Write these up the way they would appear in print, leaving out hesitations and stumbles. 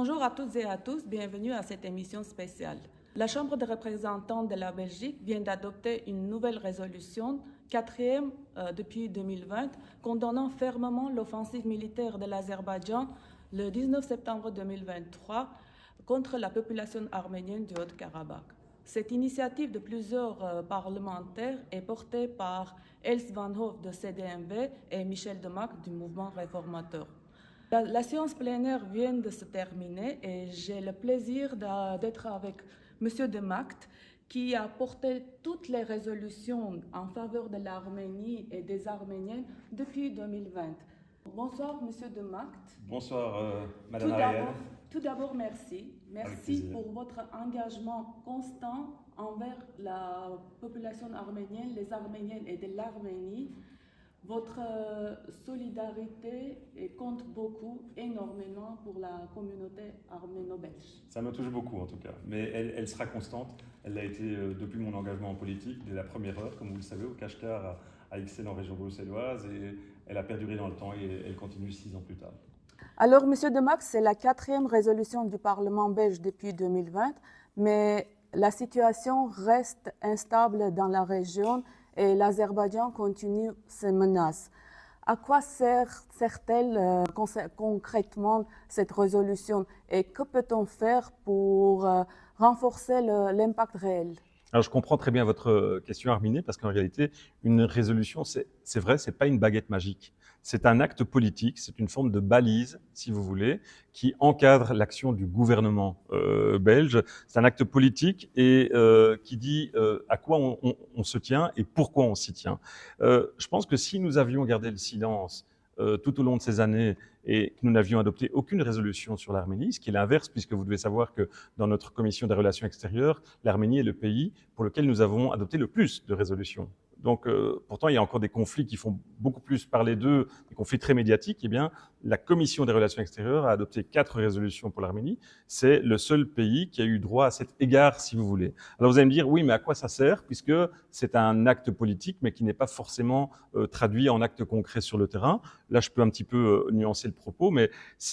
Bonjour à toutes et à tous, bienvenue à cette émission spéciale. La Chambre des représentants de la Belgique vient d'adopter une nouvelle résolution, quatrième depuis 2020, condamnant fermement l'offensive militaire de l'Azerbaïdjan le 19 septembre 2023 contre la population arménienne du Haut-Karabakh. Cette initiative de plusieurs parlementaires est portée par Els Van Hoof de CDMV et Michel Demact du mouvement réformateur. La séance plénière vient de se terminer et j'ai le plaisir d'être avec M. Demact qui a porté toutes les résolutions en faveur de l'Arménie et des Arméniens depuis 2020. Bonsoir M. Demact. Bonsoir Madame Ariel. Tout d'abord, merci. Merci pour votre engagement constant envers la population arménienne, les Arméniennes et de l'Arménie. Votre solidarité compte beaucoup, énormément pour la communauté arméno-belge. Ça me touche beaucoup en tout cas, mais elle sera constante. Elle l'a été depuis mon engagement en politique, dès la première heure, comme vous le savez, au Kashgar à Ixelles en région bruxelloise, et elle a perduré dans le temps et elle continue 6 ans plus tard. Alors, M. Demact, c'est la 4e résolution du Parlement belge depuis 2020, mais la situation reste instable dans la région et l'Azerbaïdjan continue ses menaces. À quoi sert-elle concrètement cette résolution et que peut-on faire pour renforcer l'impact réel ? Alors, je comprends très bien votre question, Arminé, parce qu'en réalité, une résolution, c'est vrai, c'est pas une baguette magique. C'est un acte politique, c'est une forme de balise, si vous voulez, qui encadre l'action du gouvernement belge. C'est un acte politique et qui dit à quoi on se tient et pourquoi on s'y tient. Je pense que si nous avions gardé le silence tout au long de ces années et que nous n'avions adopté aucune résolution sur l'Arménie, ce qui est l'inverse, puisque vous devez savoir que dans notre commission des relations extérieures, l'Arménie est le pays pour lequel nous avons adopté le plus de résolutions. Donc, pourtant, il y a encore des conflits qui font beaucoup plus parler d'eux, des conflits très médiatiques. Eh bien, la Commission des relations extérieures a adopté 4 résolutions pour l'Arménie. C'est le seul pays qui a eu droit à cet égard, si vous voulez. Alors, vous allez me dire, oui, mais à quoi ça sert ? Puisque c'est un acte politique, mais qui n'est pas forcément traduit en acte concret sur le terrain. Là, je peux un petit peu nuancer le propos, mais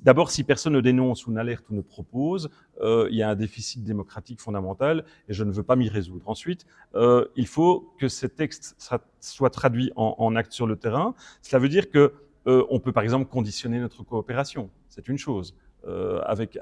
d'abord, si personne ne dénonce ou n'alerte ou ne propose, il y a un déficit démocratique fondamental et je ne veux pas m'y résoudre. Ensuite, il faut que ces textes soient traduits en actes sur le terrain. Cela veut dire que on peut par exemple conditionner notre coopération, c'est une chose. Avec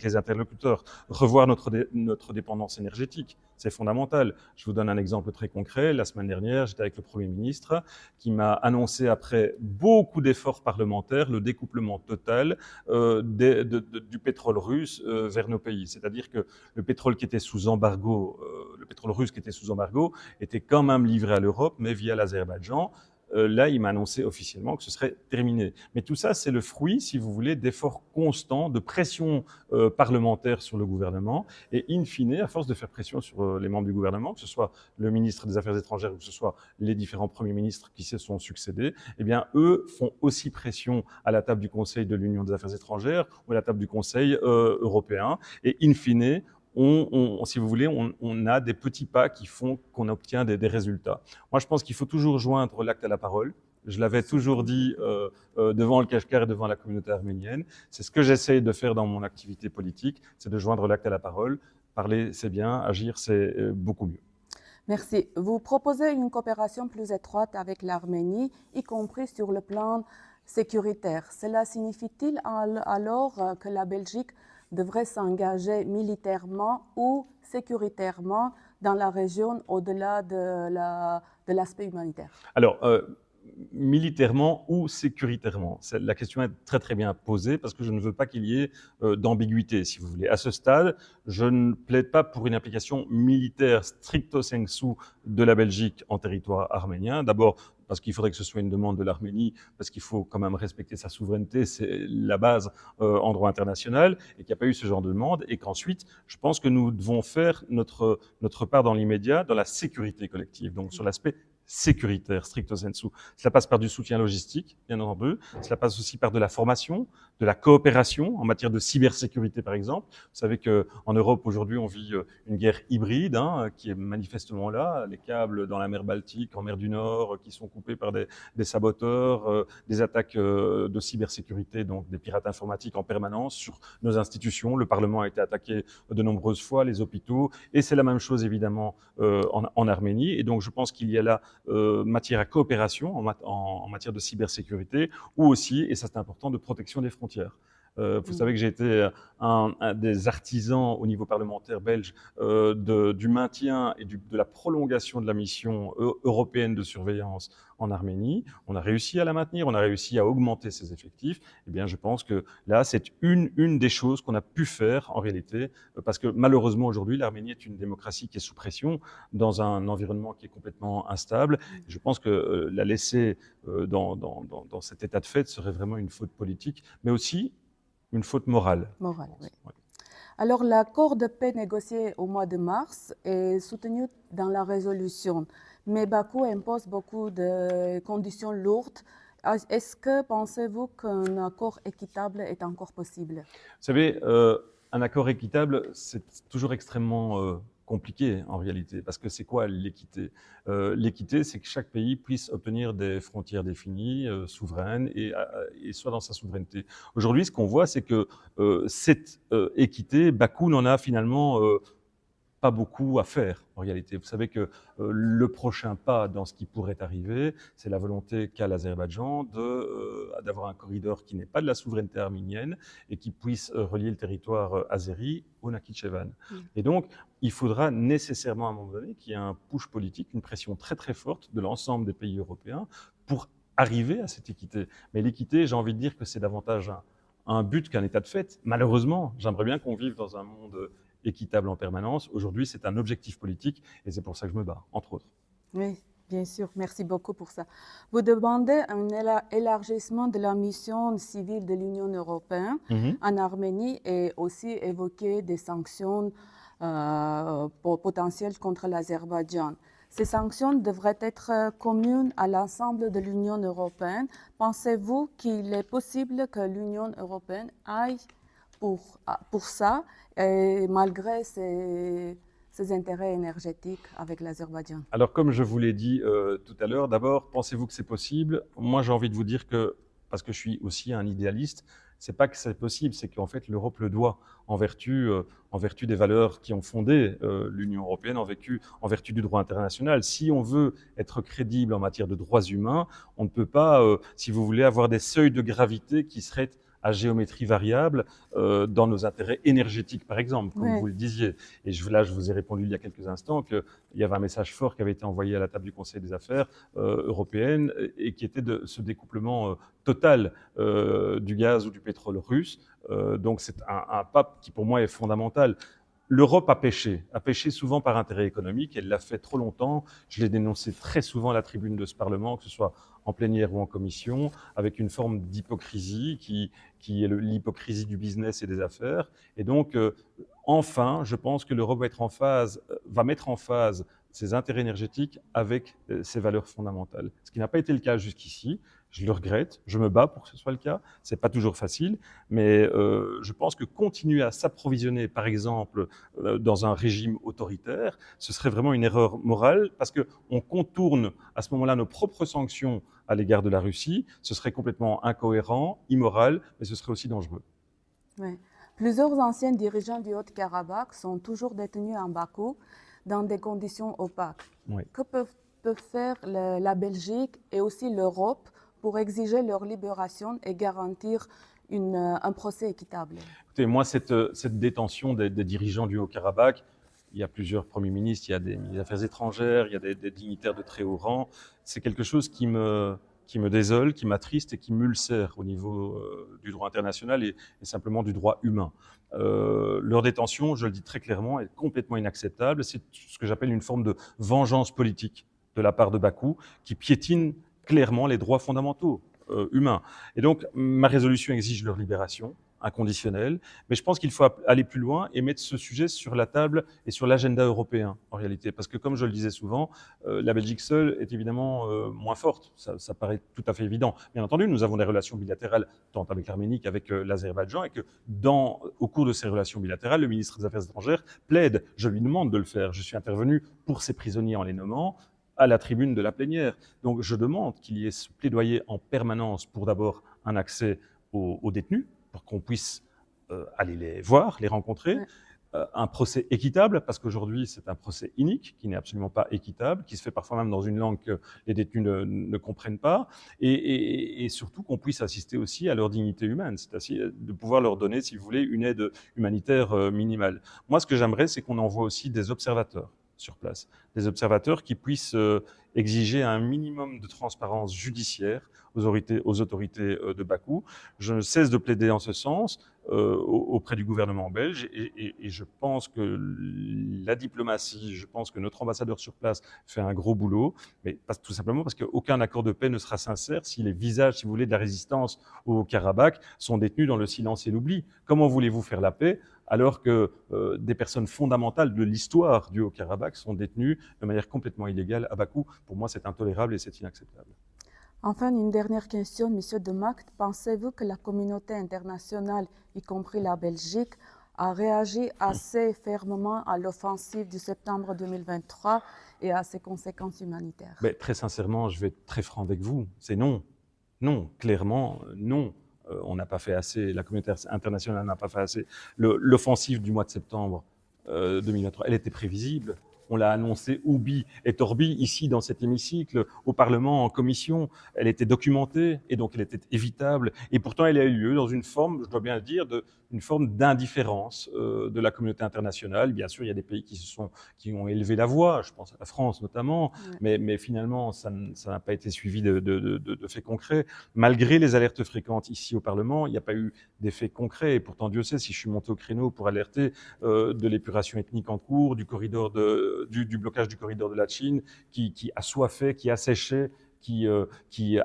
les interlocuteurs, revoir notre dépendance énergétique, c'est fondamental. Je vous donne un exemple très concret. La semaine dernière, j'étais avec le Premier ministre qui m'a annoncé, après beaucoup d'efforts parlementaires, le découplement total du pétrole russe vers nos pays. C'est-à-dire que le pétrole qui était sous embargo, le pétrole russe qui était sous embargo, était quand même livré à l'Europe, mais via l'Azerbaïdjan. Là, il m'a annoncé officiellement que ce serait terminé. Mais tout ça, c'est le fruit, si vous voulez, d'efforts constants, de pression parlementaire sur le gouvernement. Et in fine, à force de faire pression sur les membres du gouvernement, que ce soit le ministre des Affaires étrangères ou que ce soit les différents premiers ministres qui se sont succédés, eh bien, eux font aussi pression à la table du Conseil de l'Union des Affaires étrangères ou à la table du Conseil européen. Et in fine, si vous voulez, on a des petits pas qui font qu'on obtient des résultats. Moi, je pense qu'il faut toujours joindre l'acte à la parole. Je l'avais toujours dit devant le Kashgar et devant la communauté arménienne. C'est ce que j'essaye de faire dans mon activité politique, c'est de joindre l'acte à la parole. Parler, c'est bien, agir, c'est beaucoup mieux. Merci. Vous proposez une coopération plus étroite avec l'Arménie, y compris sur le plan sécuritaire. Cela signifie-t-il alors que la Belgique devrait s'engager militairement ou sécuritairement dans la région au-delà de l'aspect humanitaire ? Alors, militairement ou sécuritairement ? La question est très très bien posée parce que je ne veux pas qu'il y ait d'ambiguïté, si vous voulez. À ce stade, je ne plaide pas pour une application militaire stricto sensu de la Belgique en territoire arménien. D'abord, parce qu'il faudrait que ce soit une demande de l'Arménie, parce qu'il faut quand même respecter sa souveraineté, c'est la base en droit international, et qu'il n'y a pas eu ce genre de demande, et qu'ensuite, je pense que nous devons faire notre part dans l'immédiat, dans la sécurité collective, donc sur l'aspect sécuritaire, stricto sensu. Cela passe par du soutien logistique, bien entendu. Cela passe aussi par de la formation, de la coopération en matière de cybersécurité, par exemple. Vous savez qu'en Europe, aujourd'hui, on vit une guerre hybride, qui est manifestement là. Les câbles dans la mer Baltique, en mer du Nord, qui sont coupés par des saboteurs, des attaques de cybersécurité, donc des pirates informatiques en permanence sur nos institutions. Le Parlement a été attaqué de nombreuses fois, les hôpitaux, et c'est la même chose, évidemment, en Arménie. Et donc, je pense qu'il y a là matière à coopération en matière de cybersécurité, ou aussi, et ça c'est important, de protection des frontières. Vous savez que j'ai été un des artisans au niveau parlementaire belge du maintien et de la prolongation de la mission européenne de surveillance en Arménie. On a réussi à la maintenir, on a réussi à augmenter ses effectifs. Eh bien, je pense que là, c'est une des choses qu'on a pu faire en réalité, parce que malheureusement aujourd'hui, l'Arménie est une démocratie qui est sous pression dans un environnement qui est complètement instable. Je pense que la laisser dans cet état de fait serait vraiment une faute politique, mais aussi une faute morale. Morale, oui. Ouais. Alors, l'accord de paix négocié au mois de mars est soutenu dans la résolution, mais Bakou impose beaucoup de conditions lourdes. Est-ce que pensez-vous qu'un accord équitable est encore possible? Vous savez, un accord équitable, c'est toujours extrêmement compliqué en réalité, parce que c'est quoi l'équité? L'équité, c'est que chaque pays puisse obtenir des frontières définies, souveraines, et soit dans sa souveraineté. Aujourd'hui, ce qu'on voit, c'est que cette équité, Bakou n'en a finalement pas beaucoup à faire en réalité. Vous savez que le prochain pas dans ce qui pourrait arriver, c'est la volonté qu'a l'Azerbaïdjan d'avoir un corridor qui n'est pas de la souveraineté arménienne et qui puisse relier le territoire azéri au Nakhitchevan. Et donc, il faudra nécessairement à un moment donné qu'il y ait un push politique, une pression très très forte de l'ensemble des pays européens pour arriver à cette équité. Mais l'équité, j'ai envie de dire que c'est davantage un but qu'un état de fait. Malheureusement, j'aimerais bien qu'on vive dans un monde équitable en permanence. Aujourd'hui, c'est un objectif politique et c'est pour ça que je me bats, entre autres. Oui, bien sûr. Merci beaucoup pour ça. Vous demandez un élargissement de la mission civile de l'Union européenne en Arménie et aussi évoquer des sanctions potentielles contre l'Azerbaïdjan. Ces sanctions devraient être communes à l'ensemble de l'Union européenne. Pensez-vous qu'il est possible que l'Union européenne aille pour ça, malgré ses intérêts énergétiques avec l'Azerbaïdjan? Alors, comme je vous l'ai dit tout à l'heure, d'abord, pensez-vous que c'est possible? Moi, j'ai envie de vous dire que, parce que je suis aussi un idéaliste, c'est pas que c'est possible, c'est qu'en fait, l'Europe le doit, en vertu des valeurs qui ont fondé l'Union européenne, en vertu du droit international. Si on veut être crédible en matière de droits humains, on ne peut pas, si vous voulez, avoir des seuils de gravité qui seraient à géométrie variable dans nos intérêts énergétiques, par exemple, comme vous le disiez. Et là, je vous ai répondu il y a quelques instants qu'il y avait un message fort qui avait été envoyé à la table du Conseil des affaires européennes et qui était de ce découplement total du gaz ou du pétrole russe. Donc, c'est un pas qui, pour moi, est fondamental. L'Europe a péché souvent par intérêt économique, elle l'a fait trop longtemps. Je l'ai dénoncé très souvent à la tribune de ce Parlement, que ce soit en plénière ou en commission, avec une forme d'hypocrisie qui est l'hypocrisie du business et des affaires. Et donc, enfin, je pense que l'Europe va mettre en phase ses intérêts énergétiques avec ses valeurs fondamentales. Ce qui n'a pas été le cas jusqu'ici. Je le regrette, je me bats pour que ce soit le cas. C'est pas toujours facile, mais je pense que continuer à s'approvisionner, par exemple, dans un régime autoritaire, ce serait vraiment une erreur morale, parce qu'on contourne à ce moment-là nos propres sanctions à l'égard de la Russie. Ce serait complètement incohérent, immoral, mais ce serait aussi dangereux. Oui. Plusieurs anciens dirigeants du Haut-Karabakh sont toujours détenus en Bakou dans des conditions opaques. Oui. Que peuvent faire la Belgique et aussi l'Europe pour exiger leur libération et garantir un procès équitable? Écoutez, moi, cette détention des dirigeants du Haut-Karabakh, il y a plusieurs premiers ministres, il y a des ministres des Affaires étrangères, il y a des dignitaires de très haut rang. C'est quelque chose qui me désole, qui m'attriste et qui m'ulcère au niveau du droit international et simplement du droit humain. Leur détention, je le dis très clairement, est complètement inacceptable. C'est ce que j'appelle une forme de vengeance politique de la part de Bakou, qui piétine clairement les droits fondamentaux humains. Et donc, ma résolution exige leur libération inconditionnel. Mais je pense qu'il faut aller plus loin et mettre ce sujet sur la table et sur l'agenda européen, en réalité. Parce que, comme je le disais souvent, la Belgique seule est évidemment moins forte. Ça paraît tout à fait évident. Bien entendu, nous avons des relations bilatérales, tant avec l'Arménie qu'avec l'Azerbaïdjan, et que au cours de ces relations bilatérales, le ministre des Affaires étrangères plaide. Je lui demande de le faire. Je suis intervenu pour ces prisonniers en les nommant à la tribune de la plénière. Donc je demande qu'il y ait ce plaidoyer en permanence pour d'abord un accès aux détenus, pour qu'on puisse aller les voir, les rencontrer, un procès équitable, parce qu'aujourd'hui c'est un procès inique, qui n'est absolument pas équitable, qui se fait parfois même dans une langue que les détenus ne comprennent pas, et surtout qu'on puisse assister aussi à leur dignité humaine, c'est-à-dire de pouvoir leur donner, si vous voulez, une aide humanitaire minimale. Moi, ce que j'aimerais, c'est qu'on envoie aussi des observateurs sur place, des observateurs qui puissent exiger un minimum de transparence judiciaire aux autorités de Bakou. Je ne cesse de plaider en ce sens auprès du gouvernement belge et je pense que la diplomatie, je pense que notre ambassadeur sur place fait un gros boulot, mais tout simplement parce qu'aucun accord de paix ne sera sincère si les visages, si vous voulez, de la résistance au Karabakh sont détenus dans le silence et l'oubli. Comment voulez-vous faire la paix alors que des personnes fondamentales de l'histoire du Haut-Karabakh sont détenues de manière complètement illégale à Bakou? Pour moi, c'est intolérable et c'est inacceptable. Enfin, une dernière question, Monsieur De Macht. Pensez-vous que la communauté internationale, y compris la Belgique, a réagi assez fermement à l'offensive du septembre 2023 et à ses conséquences humanitaires? Mais, très sincèrement, je vais être très franc avec vous, c'est non. Non, clairement, non. On n'a pas fait assez, la communauté internationale n'a pas fait assez. L'offensive du mois de septembre 2023, elle était prévisible. On l'a annoncé ubi et torbi ici dans cet hémicycle, au Parlement, en commission. Elle était documentée et donc elle était évitable. Et pourtant, elle a eu lieu dans une forme, je dois bien le dire, une forme d'indifférence de la communauté internationale. Bien sûr, il y a des pays qui ont élevé la voix, je pense à la France notamment, mais finalement, ça n'a pas été suivi de faits concrets. Malgré les alertes fréquentes ici au Parlement, il n'y a pas eu d'effets concrets. Et pourtant, Dieu sait si je suis monté au créneau pour alerter de l'épuration ethnique en cours, du blocage du corridor de la Chine, qui assoiffait, qui asséchait, qui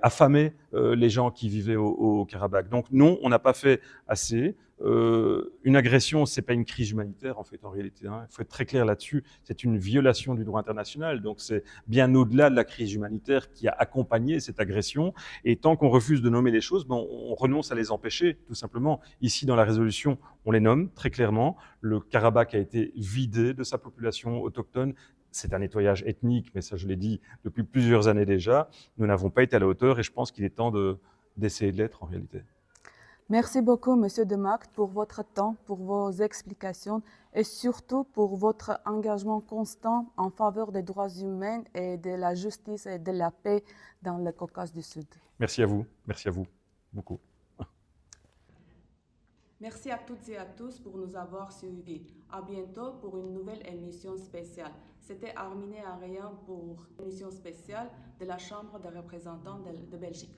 affamait les gens qui vivaient au Karabakh. Donc non, on n'a pas fait assez. Une agression, c'est pas une crise humanitaire en fait, en réalité. Il faut être très clair là-dessus. C'est une violation du droit international. Donc c'est bien au-delà de la crise humanitaire qui a accompagné cette agression. Et tant qu'on refuse de nommer les choses, on renonce à les empêcher, tout simplement. Ici, dans la résolution, on les nomme très clairement. Le Karabakh a été vidé de sa population autochtone. C'est un nettoyage ethnique, mais ça, je l'ai dit depuis plusieurs années déjà. Nous n'avons pas été à la hauteur et je pense qu'il est temps d'essayer de l'être en réalité. Merci beaucoup, Monsieur De Macht, pour votre temps, pour vos explications et surtout pour votre engagement constant en faveur des droits humains et de la justice et de la paix dans le Caucase du Sud. Merci à vous beaucoup. Merci à toutes et à tous pour nous avoir suivis. À bientôt pour une nouvelle émission spéciale. C'était Arminé Arian pour l'émission spéciale de la Chambre des représentants de Belgique.